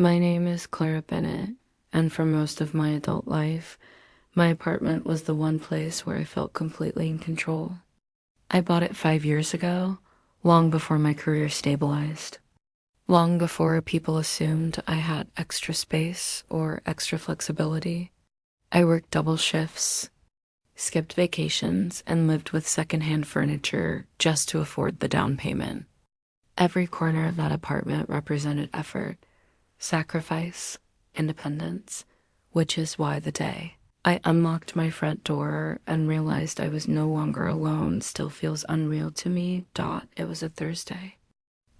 My name is Clara Bennett, and for most of my adult life, my apartment was the one place where I felt completely in control. I bought it 5 years ago, long before my career stabilized, long before people assumed I had extra space or extra flexibility. I worked double shifts, skipped vacations, and lived with secondhand furniture just to afford the down payment. Every corner of that apartment represented effort, sacrifice, independence, which is why the day I unlocked my front door and realized I was no longer alone still feels unreal to me. It was a Thursday.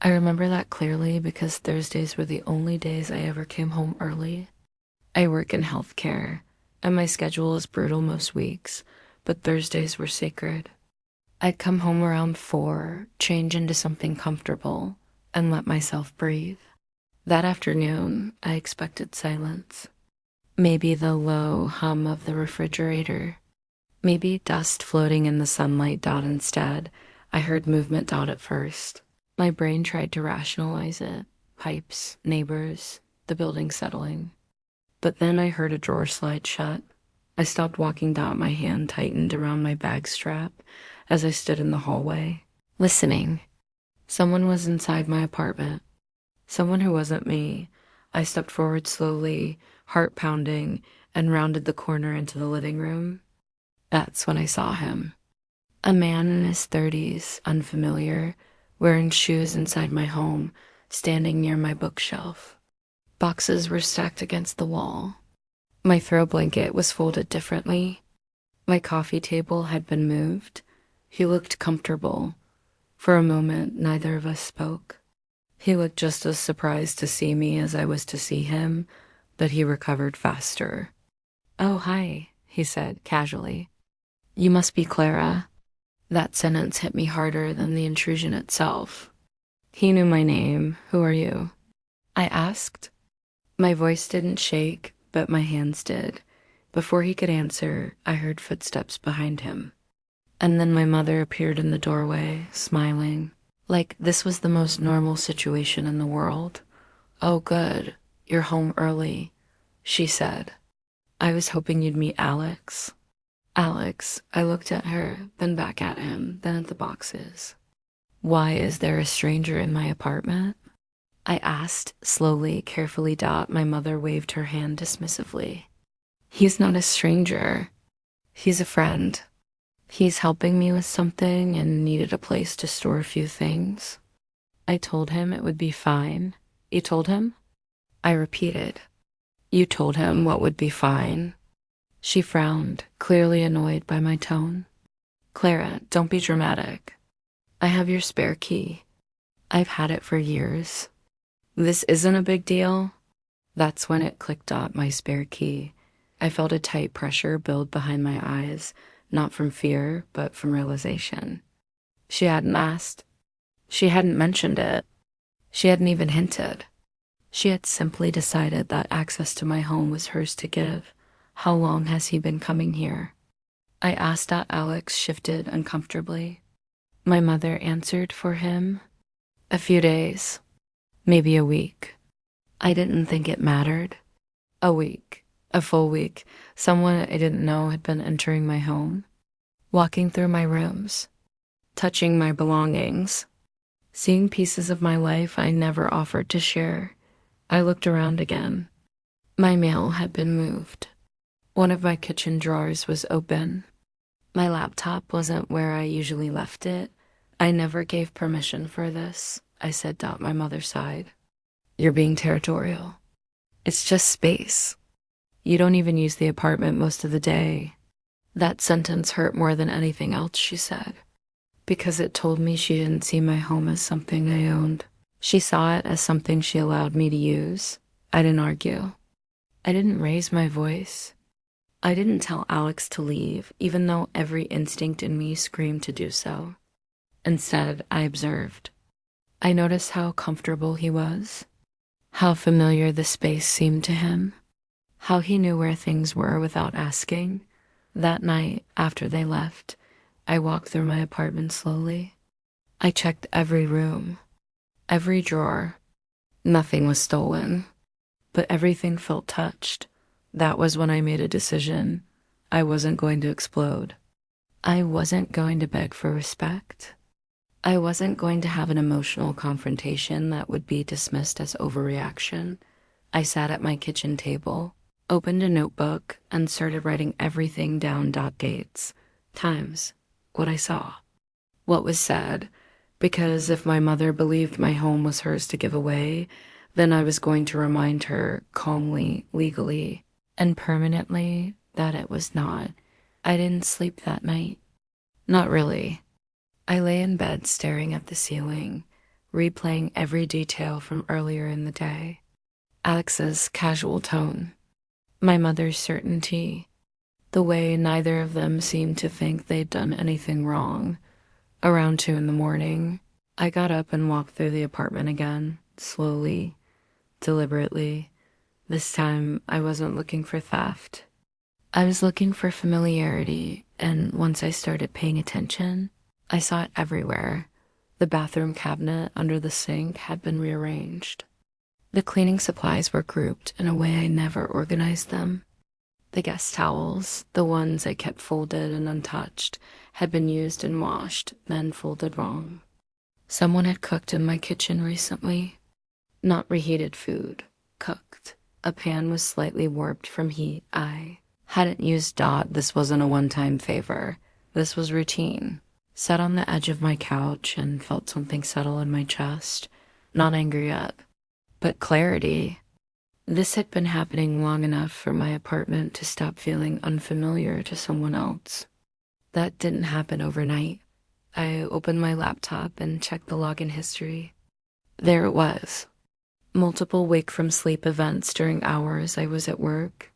I remember that clearly because Thursdays were the only days I ever came home early. I work in healthcare, and my schedule is brutal most weeks, but Thursdays were sacred. I'd come home around 4, change into something comfortable, and let myself breathe. That afternoon, I expected silence. Maybe the low hum of the refrigerator. Maybe dust floating in the sunlight. Instead, I heard movement. At first. My brain tried to rationalize it. Pipes, neighbors, the building settling. But then I heard a drawer slide shut. I stopped walking. My hand tightened around my bag strap as I stood in the hallway, listening. Someone was inside my apartment. Someone who wasn't me. I stepped forward slowly, heart pounding, and rounded the corner into the living room. That's when I saw him. A man in his 30s, unfamiliar, wearing shoes inside my home, standing near my bookshelf. Boxes were stacked against the wall. My throw blanket was folded differently. My coffee table had been moved. He looked comfortable. For a moment, neither of us spoke. He looked just as surprised to see me as I was to see him, but he recovered faster. "Oh, hi," he said casually. "You must be Clara." That sentence hit me harder than the intrusion itself. He knew my name. "Who are you?" I asked. My voice didn't shake, but my hands did. Before he could answer, I heard footsteps behind him. And then my mother appeared in the doorway, smiling, like this was the most normal situation in the world. "Oh, good. You're home early," she said. "I was hoping you'd meet Alex." Alex, I looked at her, then back at him, then at the boxes. "Why is there a stranger in my apartment?" I asked, slowly, carefully. My mother waved her hand dismissively. "He's not a stranger. He's a friend. He's helping me with something and needed a place to store a few things." I told him it would be fine. "You told him?" I repeated. "You told him what would be fine?" She frowned, clearly annoyed by my tone. "Clara, don't be dramatic. I have your spare key. I've had it for years. This isn't a big deal." That's when it clicked. My spare key. I felt a tight pressure build behind my eyes, not from fear, but from realization. She hadn't asked. She hadn't mentioned it. She hadn't even hinted. She had simply decided that access to my home was hers to give. How long has he been coming here? I asked. Alex shifted uncomfortably. My mother answered for him. "A few days. Maybe a week." I didn't think it mattered. A week. A full week. Someone I didn't know had been entering my home, walking through my rooms, touching my belongings, seeing pieces of my life I never offered to share. I looked around again. My mail had been moved. One of my kitchen drawers was open. My laptop wasn't where I usually left it. "I never gave permission for this," I said. My mother sighed. "You're being territorial. It's just space. You don't even use the apartment most of the day." That sentence hurt more than anything else she said, because it told me she didn't see my home as something I owned. She saw it as something she allowed me to use. I didn't argue. I didn't raise my voice. I didn't tell Alex to leave, even though every instinct in me screamed to do so. Instead, I observed. I noticed how comfortable he was, how familiar the space seemed to him, how he knew where things were without asking. That night, after they left, I walked through my apartment slowly. I checked every room, every drawer. Nothing was stolen. but everything felt touched. That was when I made a decision. I wasn't going to explode. I wasn't going to beg for respect. I wasn't going to have an emotional confrontation that would be dismissed as overreaction. I sat at my kitchen table, opened a notebook, and started writing everything down: dates, times, what I saw, what was said, because if my mother believed my home was hers to give away, then I was going to remind her calmly, legally, and permanently that it was not. I didn't sleep that night. Not really. I lay in bed staring at the ceiling, replaying every detail from earlier in the day. Alex's casual tone, my mother's certainty, the way neither of them seemed to think they'd done anything wrong. Around 2 in the morning, I got up and walked through the apartment again, slowly, deliberately. This time, I wasn't looking for theft. I was looking for familiarity, and once I started paying attention, I saw it everywhere. The bathroom cabinet under the sink had been rearranged. The cleaning supplies were grouped in a way I never organized them. The guest towels, the ones I kept folded and untouched, had been used and washed, then folded wrong. Someone had cooked in my kitchen recently. Not reheated food, cooked. A pan was slightly warped from heat. I hadn't used Dot. This wasn't a one-time favor. This was routine. Sat on the edge of my couch and felt something settle in my chest. Not anger yet, but clarity. This had been happening long enough for my apartment to stop feeling unfamiliar to someone else. That didn't happen overnight. I opened my laptop and checked the login history. There it was. Multiple wake-from-sleep events during hours I was at work.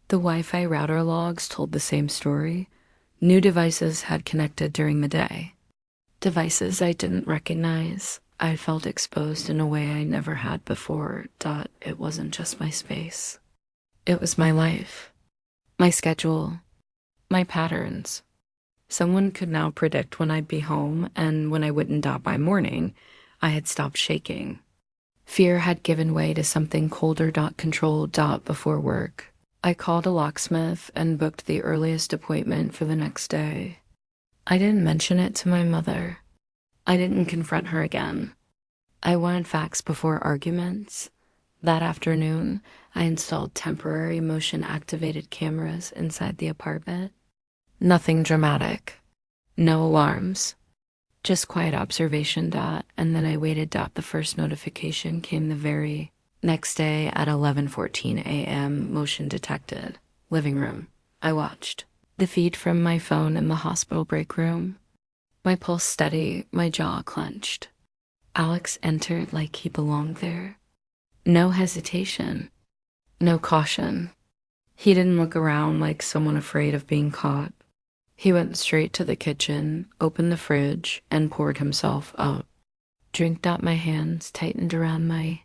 The Wi-Fi router logs told the same story. New devices had connected during the day. Devices I didn't recognize. I felt exposed in a way I never had before. It wasn't just my space. It was my life, my schedule, my patterns. Someone could now predict when I'd be home, and when I wouldn't dot by morning, I had stopped shaking. Fear had given way to something colder. Controlled. Before work, I called a locksmith and booked the earliest appointment for the next day. I didn't mention it to my mother. I didn't confront her again. I wanted facts before arguments. That afternoon, I installed temporary motion-activated cameras inside the apartment. Nothing dramatic. No alarms. Just quiet observation. And then I waited. The first notification came the very next day at 11:14 a.m. Motion detected. Living room. I watched. The feed from my phone in the hospital break room. My pulse steady, my jaw clenched. Alex entered like he belonged there. No hesitation. No caution. He didn't look around like someone afraid of being caught. He went straight to the kitchen, opened the fridge, and poured himself out. Drink. My hands tightened around my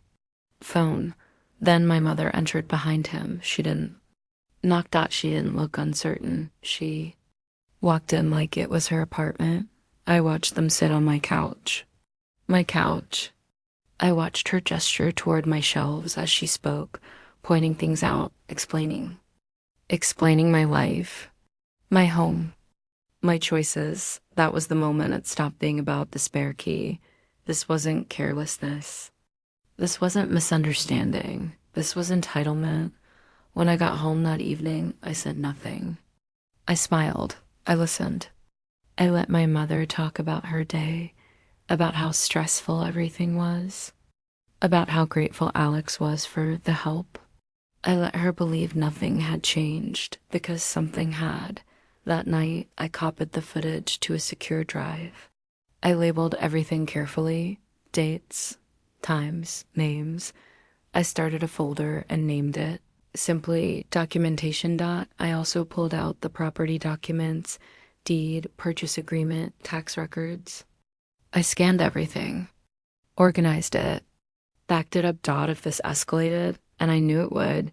phone. Then my mother entered behind him. She didn't knock. She didn't look uncertain. She walked in like it was her apartment. I watched them sit on my couch. My couch. I watched her gesture toward my shelves as she spoke, pointing things out, explaining. Explaining my life, my home, my choices. That was the moment it stopped being about the spare key. This wasn't carelessness. This wasn't misunderstanding. This was entitlement. When I got home that evening, I said nothing. I smiled. I listened. I let my mother talk about her day, about how stressful everything was, about how grateful Alex was for the help. I let her believe nothing had changed because something had. That night, I copied the footage to a secure drive. I labeled everything carefully: dates, times, names. I started a folder and named it simply documentation. I also pulled out the property documents, deed, purchase agreement, tax records. I scanned everything, organized it, backed it up. If this escalated, and I knew it would,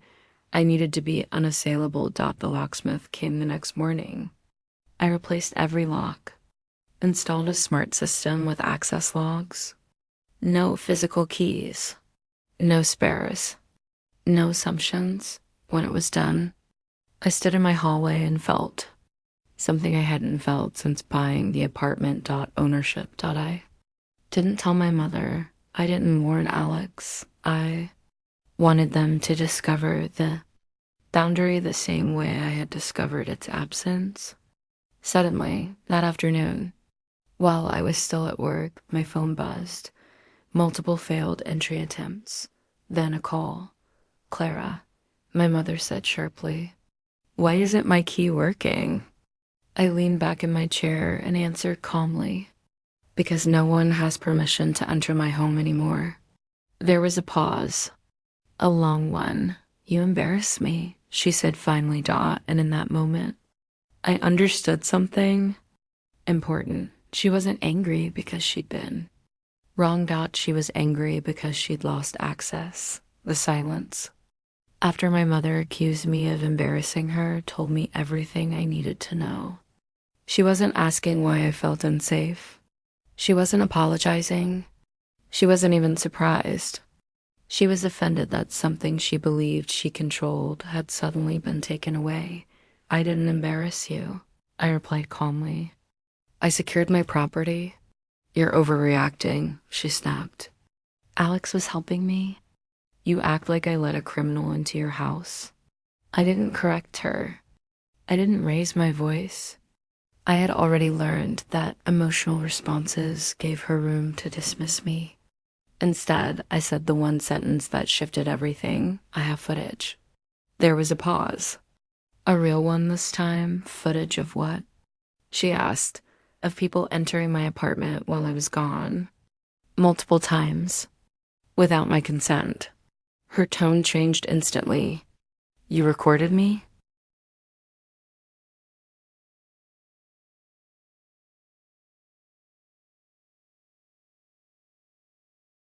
I needed to be unassailable. The locksmith came the next morning. I replaced every lock, installed a smart system with access logs. No physical keys, no spares, No assumptions. When it was done, I stood in my hallway and felt something I hadn't felt since buying the apartment.ownership.I. Didn't tell my mother. I didn't warn Alex. I wanted them to discover the boundary the same way I had discovered its absence. Suddenly, that afternoon, while I was still at work, my phone buzzed. Multiple failed entry attempts. Then a call. Clara, my mother said sharply. Why isn't my key working? I leaned back in my chair and answered calmly. Because no one has permission to enter my home anymore. There was a pause. A long one. You embarrass me, she said finally, and in that moment, I understood something important. She wasn't angry because she'd been wronged. She was angry because she'd lost access. The silence. After my mother accused me of embarrassing her, told me everything I needed to know. She wasn't asking why I felt unsafe. She wasn't apologizing. She wasn't even surprised. She was offended that something she believed she controlled had suddenly been taken away. I didn't embarrass you, I replied calmly. I secured my property. You're overreacting, she snapped. Alex was helping me. You act like I let a criminal into your house. I didn't correct her. I didn't raise my voice. I had already learned that emotional responses gave her room to dismiss me. Instead, I said the one sentence that shifted everything. I have footage. There was a pause. A real one this time. Footage of what? She asked. Of people entering my apartment while I was gone. Multiple times. Without my consent. Her tone changed instantly. You recorded me?